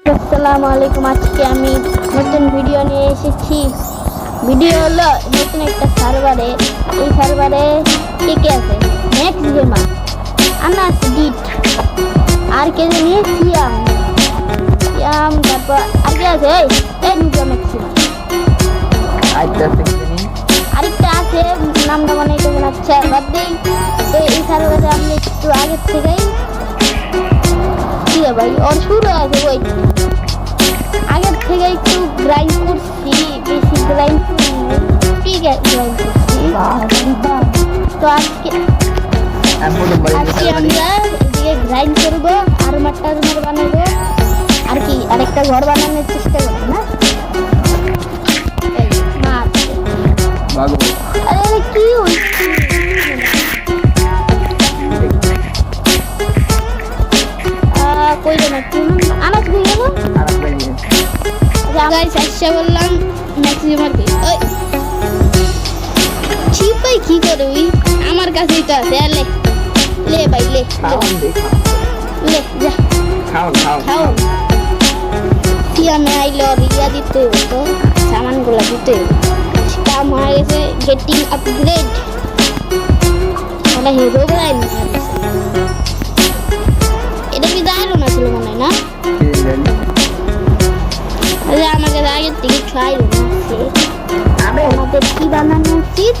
আসসালামু আলাইকুম। আজকে আমি নতুন ভিডিও নিয়ে এসেছি। ভিডিও হলো নতুন একটা সার্ভারে। এই সার্ভারে কে কে আছে? ম্যাক্স গেমার, আনাস ডিট, আর কে জানি সিয়াম, তারপর আর কে আছে? এই নিউজা ম্যাক্সিমাম, আরেকটা আছে নামটা মনে হইতেছে না। আচ্ছা বাদ দেই। তো এই সার্ভারে আমি একটু আগের থেকেই কি রে ভাই ওর শুরু আছে ওই আগের থেকে একটু গ্রাইন্ড করছি, বেশি গ্রাইন্ড গ্রাইন্ড করছি। তো আজকে আমরা এদিকে গ্রাইন্ড করবো, আরমার টারমার বানাবো আর কি, আরেকটা ঘর বানানোর চেষ্টা করবো না। আরে কি হচ্ছে কই রে আনাজ হয়ে গেল। গাইস আচ্ছা বললাম ম্যাক্সিমামকে ওই ঠিক ভাই কি করে ওই আমার কাছেই তো আছে। লে লে ভাই লে লে যা খাও কি আমি আইলো রিয়া দিতে তো সামানগুলো দিতে কাম হয়ে গেছে। গেটিং আপগ্রেড মানে হিরো ব্রাইন এটা কি দাঁড়ানো না ছিল মনে হয় না? আরে আমাকে আগের থেকে ট্রাই করছে আমাদের কি বানানো উচিত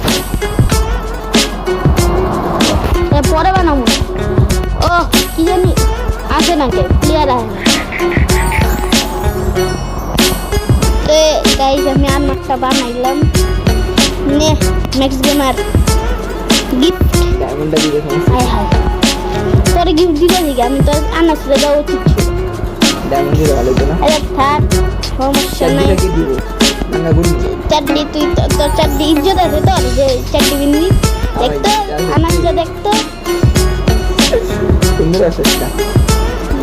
পরে বানাবো। ও কি জানি আসে না কে ক্লিয়ার আসে না। তো গাইস আমি আরমারটা বানাইলাম। নে ম্যাক্স গেমার গিফট ডায়মন্ডটা দিবে হাই হাই তোর গিফট দিলে দিকে আমি তো আনাসরে দেওয়া উচিত ছিল। ডায়মন্ড দিলে ভালো হতো না। আরে থাক সমস্যা নাই। চাটনি তুই তোর চাটনি ইজ্জত আছে তোর যে চাটনি বিনবি দেখতো আনাসটা দেখতো সুন্দর আছে এটা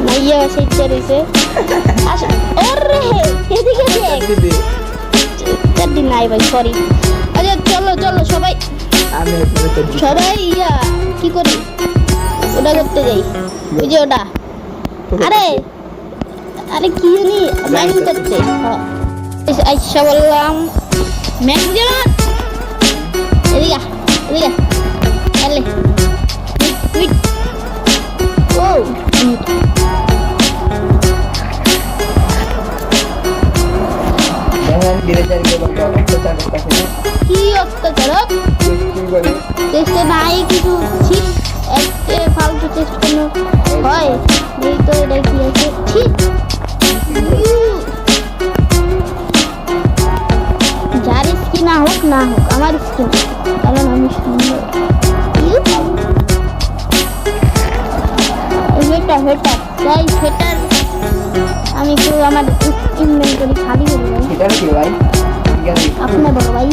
মাইয়া সেইটা রইছে। আচ্ছা ওরে এদিকে দেখ চাটনি নাই ভাই সরি। আচ্ছা চলো চলো সবাই সবাই ইয়া কি করি ওটা করতে যাই ওই যে ওটা আরে আরে কি জানি মাইনিং করতে। আচ্ছা বললাম ম্যাক্সিমাম এদিকে এদিকে এলে উইট ও কি অত্যাচার চেষ্টা নাই কিছু ঠিক একটা ফালতু চেষ্টা কোনো হয় এই তো এটা কি আছে ঠিক যার স্কিন না হোক আমার স্কিন কারণ আমি সুন্দর। আমি তো আমার ইনভেন্টরি খালি করে ভাই আপনার বড় ভাই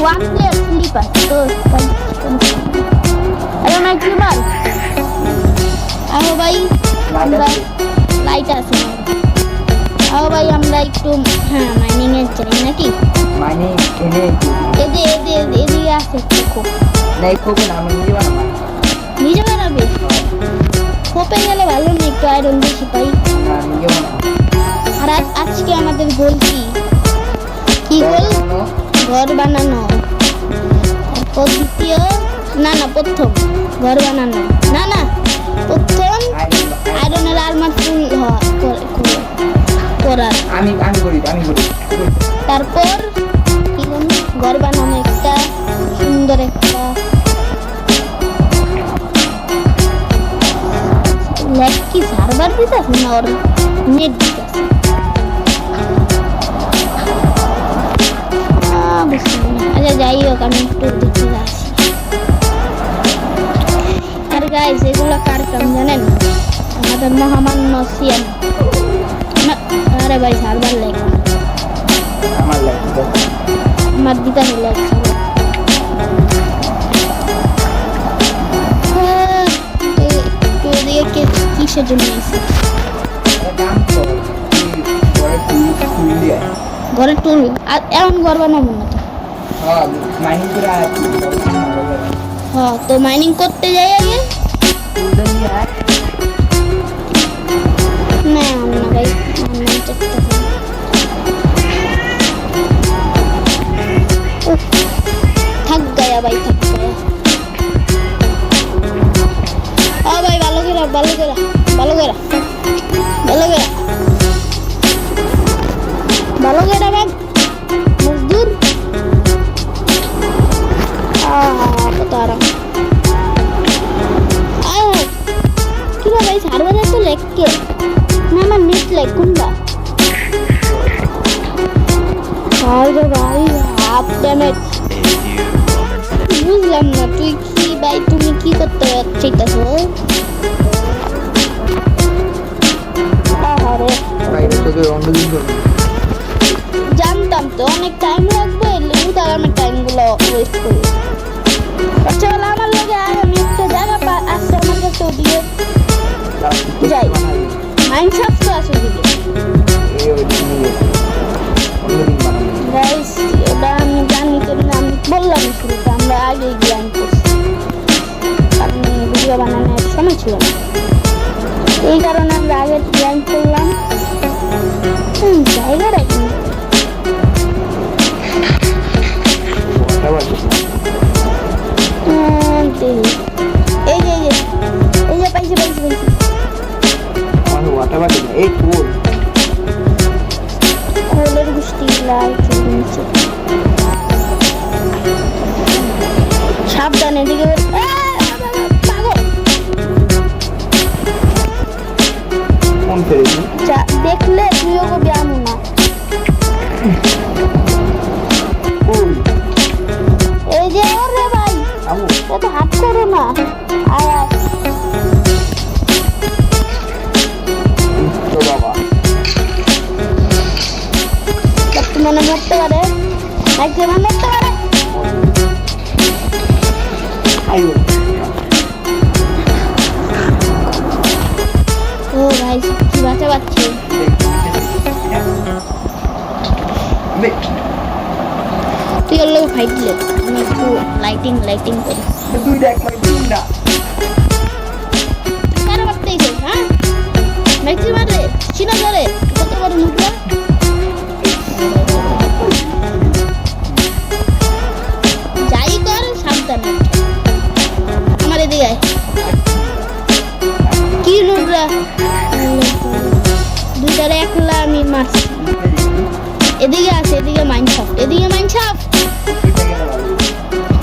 ওয়ান প্লেয়ার স্লিপার তো আহ ভাই আমরা লাইট আছে আহ ভাই আমরা একটু হ্যাঁ মাইনিং এর চাই নাকি মাইনিং এদিকে আছে খোপ নাই খোপ না আমি নিজে বানাবে খোপে গেলে ভালো না একটু আয়রন বেশি পাই না নিজে বানাবো। আর আজকে আমাদের গোল কি গোল ঘর বানানো। তারপর দ্বিতীয় না প্রথম ঘর বানানো না প্রথম আয়রনের আরমার ফুল করার আমি করি তারপর কি জানি ঘর বানানো একটা সুন্দর একটা লেগ কি সার্ভার দিতেছে না ওর নেট দিতেছে আচ্ছা যাই হোক আমি একটু দেখতে যাচ্ছি। আর গাইস এগুলো কার কাম জানেন? আমাদের মহামান্য সিএম। আরে ভাই সার্ভার লেগ আমার দিতে হলে কিসের জন্য ঘরে টুল আর এমন ঘর বানাবো না তো। মাইনিং করে হ্যাঁ তো মাইনিং করতে যাই আগে। না না ভাই অনলাইন চেষ্টা করি। थक गया भाई थक गया। आ भाई बालों गिरा बालों गिरा बालों गिरा बालों गिरा बालों गिरा भाई मजदूर बता रहा हूँ क्या भाई सारे बजे तो लेके ना मैं नेट लेक कुंडा भाई आप डैमेज বুঝলাম না তুই কি ভাই তুমি কি করতে চাইতাছো? আরে বাইরে থেকে অন্যদিন করব জানতাম তো অনেক টাইম লাগবে লেবু দাগানোর টাইমগুলো ওয়েস্ট করি। আচ্ছা বলে আমার লগে আয় আমি একটা জায়গা আসছে আমার কাছে ওদিকে যাই মাইনক্রাফট তো আছে ওদিকে গাইস ওটা আমি জানি তো না আমি বললাম শুরুতে আমরা আগে জ্ঞান করছি কারণ ভিডিও বানানোর সময় ছিল না এই কারণে আমরা আগে জ্ঞান করলাম জায়গাটা কিন্তু এই যে পাইছি পাইছি পাইছি এই কোল কোলের গুষ্টি নিচে সাবধানে দিকে দেখলে তুইও কবি আমু না এই যে ওরে ভাই তো হাত করো না আয় মনে মরতে পারে একজন মরতে পারে ও ভাই কি বাঁচা পাচ্ছে তুই ওর লোক ফাইট দিলে আমি একটু লাইটিং করি তুই দেখ না কেন মারতেই হ্যাঁ ম্যাক্সি মারে চিনা ধরে কত বড় মুখটা যাই কর সাবধানে আমার এদিকে কি নোংরা দুইটারে একলা আমি মারছি এদিকে আছে এদিকে মাইনক্রাফট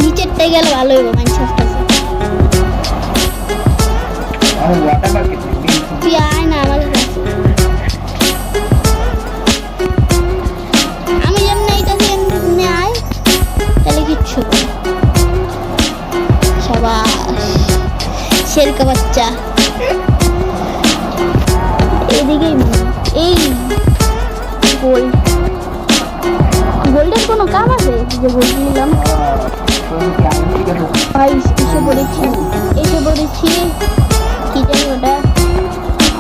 নিচেরটা গেলে ভালো হইব মাইনক্রাফট আছে তুই আয় না আমার কাছে আমি যেমনি এইটাকে এমনি আয় তাহলে কিচ্ছু সবাই শেরকা বাচ্চা এদিকেই এই গোল্ডের কোনো কাম আছে যে গোল্ড নিলাম ভাই এসে পড়েছি কি জানি ওটা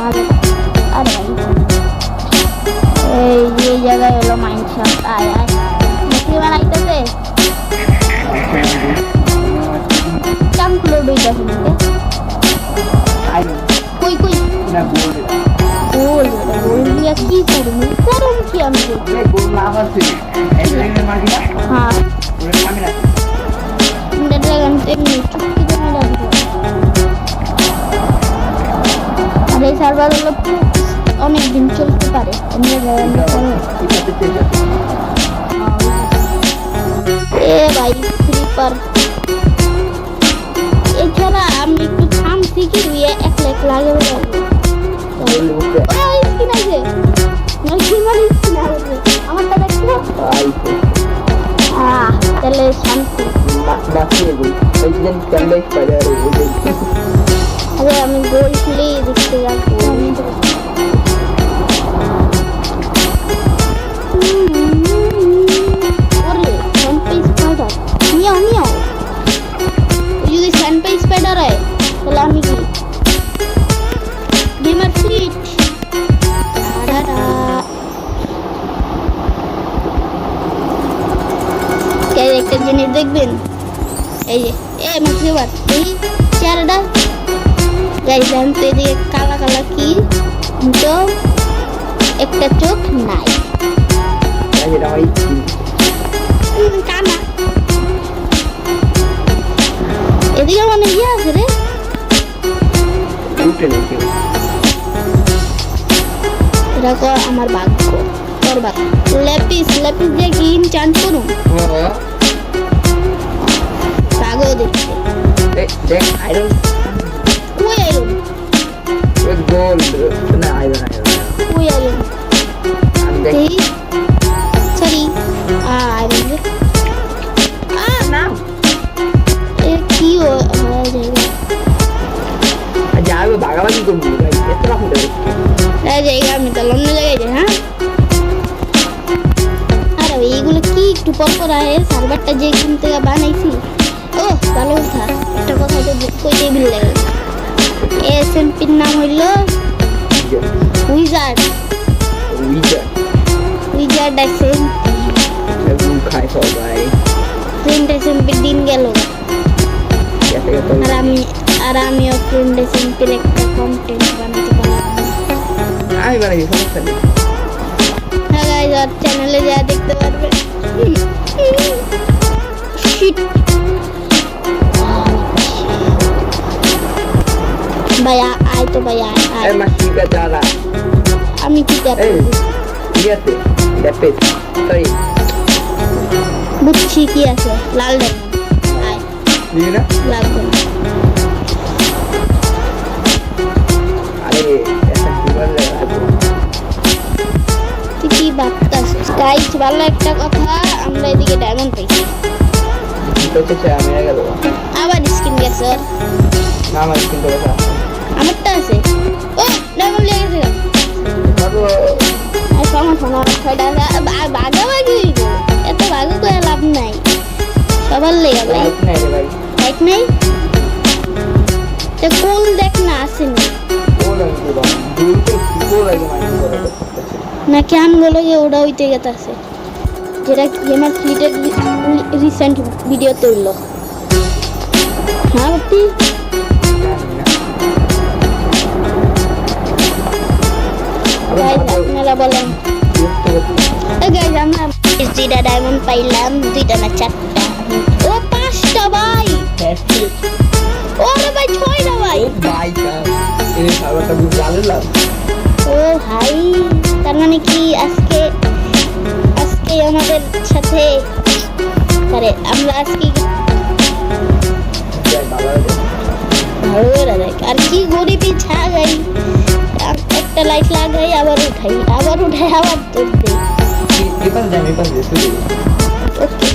আরে ভাই এই যে জায়গায় হলো মাইনক্রাফট আয় নাকি বানাইতেছে কাম ক্লোড হইতাছে নাকি কই না গোল দিয়া কি করবো করুন কি আমি গোল না আছে হ্যাঁ ড্রাগন টেকনি চুক্তি করে রাখবো আর এই সার্ভার হলো অনেক দিন চলতে পারে এ ভাই ক্রিপার এছাড়া আমি একটু থাম শিখি দিয়ে এক লাগে আমারটা দেখছো তাহলে শান্তি আরে আমি গোল খেলেই দেখতে যাবো যদি স্যান্ডপেজ স্পাইডার হয় তাহলে আমি কি গেমার ফ্লিট দেখবেন এই যে মাছ এবার এই চেহারাটা গাইস দেখেন তো এদিকে কালা কালা কি তো একটা চোখ নাই এটা আমার ইচ্ছি কানা এদিকে মানে ইয়ে আছে রে উঠে নেই কেউ এটা কর আমার ভাগ্য তোর ভাগ্য লেপিস দিয়ে কি চান্স করুন ভাগ্য দেখতে দেখ আয়রন কই আইরন গোল্ড না আয়রন কই আইরন আমি দেখ এই সরি আইরন রে না এ কি হয়ে যাবে যাবে ভাগাভাগি করবো এত রকম জায়গা আমি তাহলে অন্য জায়গায় যাই হ্যাঁ আরে এইগুলো কি একটু পর পর আয় সার্ভারটা যেখান থেকে বানাইছি ও ভালো কথা একটা কথা তো কইতে বিল লাগে এসএমপির নাম হইল উইজার্ড এসএমপি খাই সবাই ফ্রেন্ড এসএমপির দিন গেল আর আমিও ফ্রেন্ড এসএমপির একটা কন্টেন্ট বানাতে পারলাম আমি বানাই সমস্যা নেই হ্যাঁ গাইস আর চ্যানেলে যা দেখতে পারবে শিট ভাইয়া আয় তো ভাইয়া আয় এই মাসিকা যারা আমি কি করব এই ঠিক আছে দেখতে তাই বুঝছি কি আছে লাল ডায়মন্ড আয় বুঝলি না লাগবে না আরে এটা কি বললে তুই কি ভাবতাছিস গাইস ভালো একটা কথা আমরা এদিকে ডায়মন্ড পাইছি তো চেষ্টা আমি গেল আবার স্কিন গেছে ওর। না আমার কিন্তু কথা আমারটা আছে ও ডায়মন্ড লেগে গেছে বাবু আর সমস্যা না ছয়টা ভাগাভাগি হইব এত ভাগা করে লাভ নাই সবার লেগে ভাই লাইট নাই রে ভাই লাইট নাই তো কোল দেখ না আসেনি কোন আমি তো দূর তো কোন লাগে মানে না কেন বলে যে ওটা হইতে গেছে যেটা গেমার ফ্লিটের রিসেন্ট ভিডিও তৈল হ্যাঁ বাপি গাইজ আপনারা বলেন গাইজ আমরা দুইটা ডায়মন্ড পাইলাম দুইটা না চারটা ও পাঁচটা ভাই ওরে ভাই ছয়টা ভাই ভাই এই সাবাটা বুঝ আনলাম ও ভাই তার মানে কি আজকে আমাদের সাথে আরে আমরা আজকে ভালো করে দেখ আর কি গরিবই ছাগাই একটা লাইট লাগাই আবার উঠাই আবার তোর দেই এপাস যাই এপাস যেতে ওকে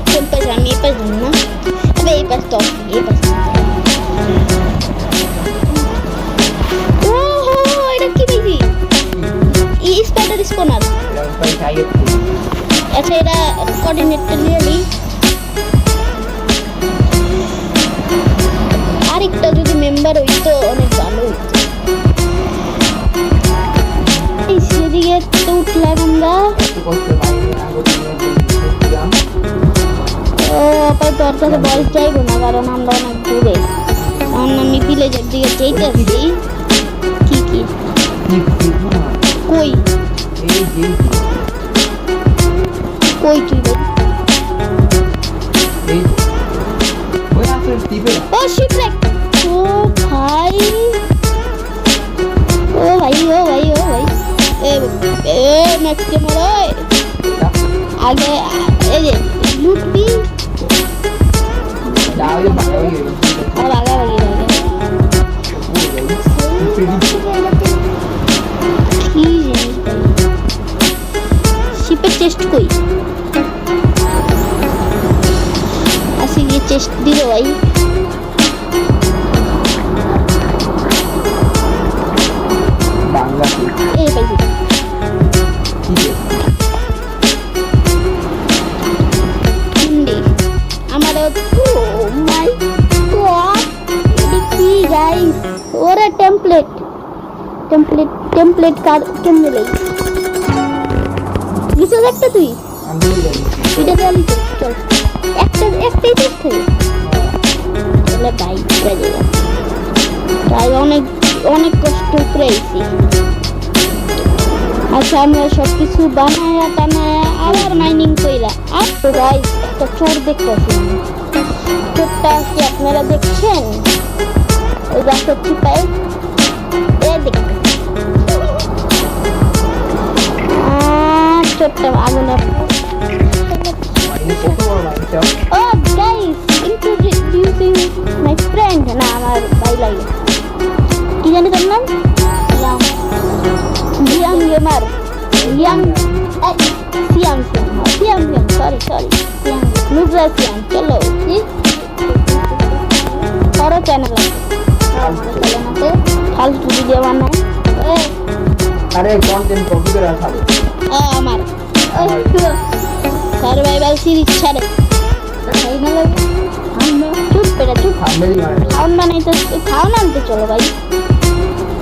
কোন পাশ আমি এই পাশ যাবো না তবে এই পাশ তো এই পাশ ওহো এটা কি পেয়েছি এই স্পাইডার স্পনার ভাই খাইয়ে আচ্ছা এটা কোঅর্ডিনেটটা নিয়ে নিই আরেকটা যদি মেম্বার হইতো অনেক ভালো হইতো এই সেদিকে তো উঠলাম আমরা কষ্ট ভাই আগত ও আপাতত তোর কাছে বয়স চাইবো না কারণ আমরা অনেক দূরে কারণ আমি ভিলেজের দিকে চাইতেছি কি কই এই যে কই তুই ভাই এই ওই আসলে টিপে ও শিপরেক ও ভাই এ ম্যাক্সিমাম ওই আগে এই যে লুটবি যাও যে ভাগাভাগি আর ভাগাভাগি কি জিনিস শিপের চেস্ট কই আসি গিয়ে চেস্ট দিল ভাই বাংলা এই পাইছি হিন্দি আমার ও মাই গড এটা কি গাইস ওরে টেমপ্লেট কার কেমনে লই কিছু একটা তুই আমি জানি এটা চালি চল একটাই দেখতে চলে ভাই চলে যা তাই অনেক কষ্ট করেছি আচ্ছা আমরা সব কিছু বানায়া টানায়া আবার মাইনিং কইরা আর তো গাইস একটা চোর দেখতেছি চোরটা কি আপনারা দেখছেন ওই গাছের চিপায় এ দেখ চোরটা আগুনে মাইনে কত বড় মাইনটা Oh guys, introducing my friend. না আমার ভাই লাগে কি জানি তোর নাম ইয়াং গেমার ইয়াং সিয়াম সরি সিয়াম নুবরা সিয়াম চলো বড় চ্যানেল আছে ফালতু ভিডিও বানায় আরে কন্টেন্ট কপি করে রাখাবে আমার সার্ভাইভাল সিরিজ ছাড়ে তাই না লাগে চুপ পেটা চুপ থাম্বনেল মানে খাওন বানাইতে খাওন আনতে চলো ভাই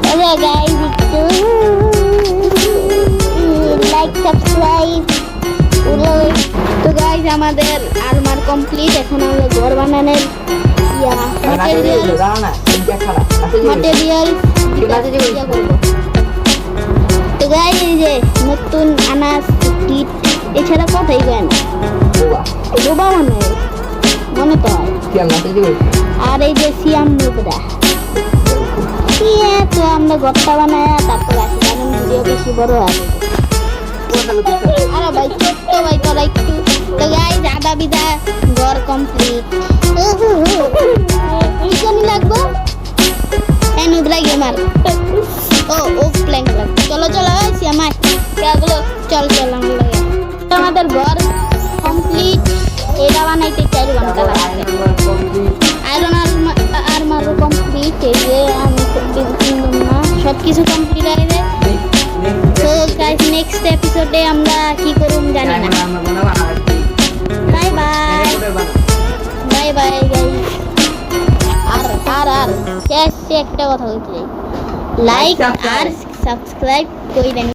আরে গাইস একটু লাইক সাবস্ক্রাইব তো গাইস আমাদের আর্মার কমপ্লিট এখন আমরা ঘর বানানোর ম্যাটেরিয়াল দাঁড়া না এটা খারাপ ম্যাটেরিয়াল ইয়া করব তো গাইস এই যে নতুন আনাজ কিট এছাড়া কথাই কয় না ডোবা মনে তো হয় কি আমরা তো দিই আর এই যে সিয়াম নুবরা তো আমরা ঘরটা বানায় তারপর আসি কারণ ভিডিও বেশি বড় আছে আরে ভাই ছোট্ট ভাই তোরা একটু তো গাইস আদা বিদা ঘর কমপ্লিট কি জানি লাগবো নুবরা গেমার ও প্ল্যাঙ্ক লাগবে চলো ওই সিয়াম আয় চল আমার লাগে আমাদের ঘর কমপ্লিট এটা বানাইতে 4 ঘন্টা লাগবে আয়রন আর্মার কমপ্লিট এই যে আমি না সব কিছু কমপ্লিট হয়ে গেছে তো গাইস নেক্সট এপিসোডে আমরা কি করব জানি না বাই বাই গাইস আর শেষ একটা কথা বলতে চাই লাইক আর সাবস্ক্রাইব করে দেন